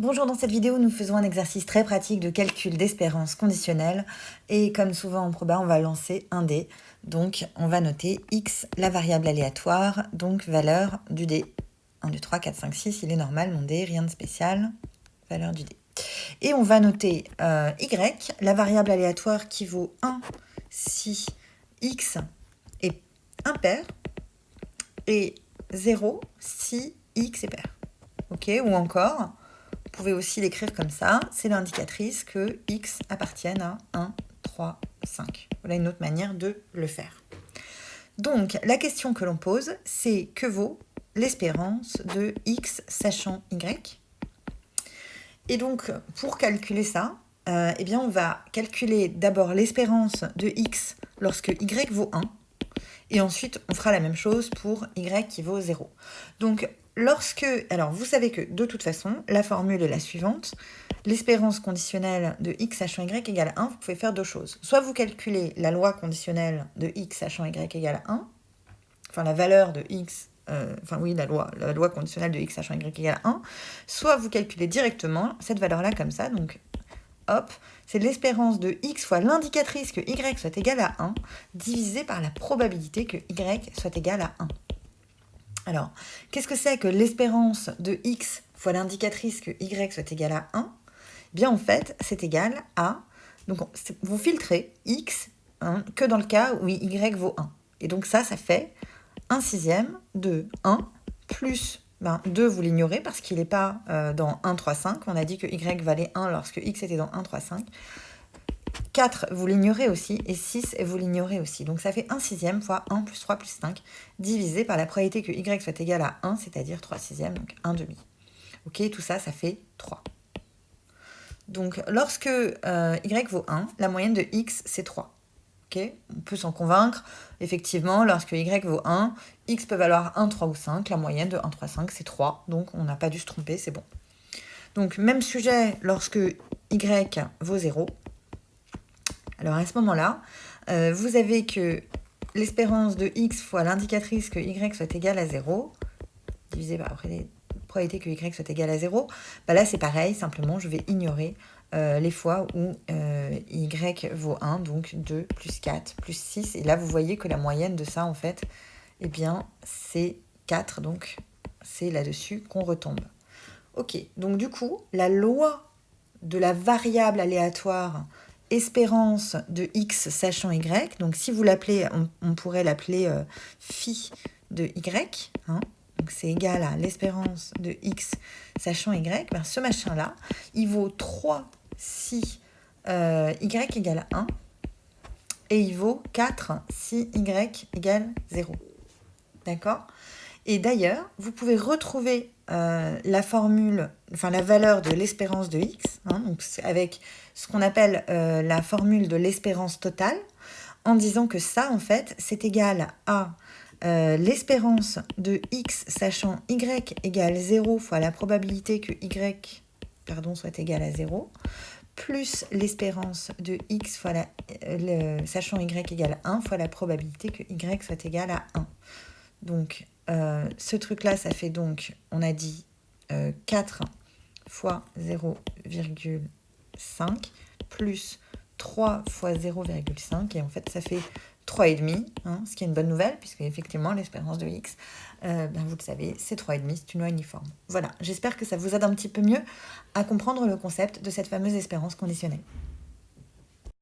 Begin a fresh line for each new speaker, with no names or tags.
Bonjour, dans cette vidéo, nous faisons un exercice très pratique de calcul d'espérance conditionnelle. Et comme souvent en proba, on va lancer un dé. Donc, on va noter x, la variable aléatoire, donc valeur du dé. 1, 2, 3, 4, 5, 6, il est normal, mon dé, rien de spécial, valeur du dé. Et on va noter y, la variable aléatoire qui vaut 1 si x est impair, et 0 si x est pair. Ok, ou encore... Vous pouvez aussi l'écrire comme ça, c'est l'indicatrice que x appartienne à 1, 3, 5. Voilà une autre manière de le faire. Donc, la question que l'on pose, c'est que vaut l'espérance de x sachant y? Et donc, pour calculer ça, eh bien, on va calculer d'abord l'espérance de x lorsque y vaut 1, et ensuite, on fera la même chose pour y qui vaut 0. Donc, alors vous savez que de toute façon, la formule est la suivante. L'espérance conditionnelle de x sachant y égale 1, vous pouvez faire deux choses. Soit vous calculez la loi conditionnelle de x sachant y égale 1, enfin la valeur de x, la loi conditionnelle de x sachant y égale 1, soit vous calculez directement cette valeur-là comme ça, donc hop, c'est l'espérance de x fois l'indicatrice que y soit égal à 1, divisé par la probabilité que y soit égal à 1. Alors, qu'est-ce que c'est que l'espérance de x fois l'indicatrice que y soit égal à 1? Bien, en fait, c'est égal à... Donc, vous filtrez x que dans le cas où y vaut 1. Et donc ça fait 1 sixième de 1 plus... 2, vous l'ignorez parce qu'il n'est pas dans 1, 3, 5. On a dit que y valait 1 lorsque x était dans 1, 3, 5. 4, vous l'ignorez aussi, et 6, vous l'ignorez aussi. Donc ça fait 1 sixième fois 1 plus 3 plus 5, divisé par la probabilité que y soit égal à 1, c'est-à-dire 3 sixièmes, donc 1 demi. Ok, tout ça, ça fait 3. Donc lorsque y vaut 1, la moyenne de x, c'est 3. Okay, on peut s'en convaincre. Effectivement, lorsque y vaut 1, x peut valoir 1, 3 ou 5. La moyenne de 1, 3, 5, c'est 3. Donc on n'a pas dû se tromper, c'est bon. Donc même sujet lorsque y vaut 0. Alors à ce moment-là, vous avez que l'espérance de x fois l'indicatrice que y soit égal à 0, divisé par la probabilité que y soit égal à 0, là c'est pareil, simplement je vais ignorer les fois où y vaut 1, donc 2 plus 4 plus 6. Et là vous voyez que la moyenne de ça en fait, eh bien c'est 4, donc c'est là-dessus qu'on retombe. Ok, donc du coup, la loi de la variable aléatoire espérance de x sachant y, donc si vous l'appelez, on pourrait l'appeler phi de y, donc c'est égal à l'espérance de x sachant y, ce machin-là, il vaut 3 si y égale 1, et il vaut 4 si y égale 0. D'accord ? Et d'ailleurs, vous pouvez retrouver la formule, la valeur de l'espérance de x, donc avec ce qu'on appelle la formule de l'espérance totale, en disant que ça, en fait, c'est égal à l'espérance de x sachant y égale 0 fois la probabilité que y soit égal à 0, plus l'espérance de x fois sachant y égale 1 fois la probabilité que y soit égal à 1. Donc, ce truc-là, ça fait donc, on a dit 4 fois 0,5 plus 3 fois 0,5. Et en fait, ça fait 3,5, ce qui est une bonne nouvelle, puisque effectivement, l'espérance de x, vous le savez, c'est 3,5, c'est une loi uniforme. Voilà, j'espère que ça vous aide un petit peu mieux à comprendre le concept de cette fameuse espérance conditionnelle.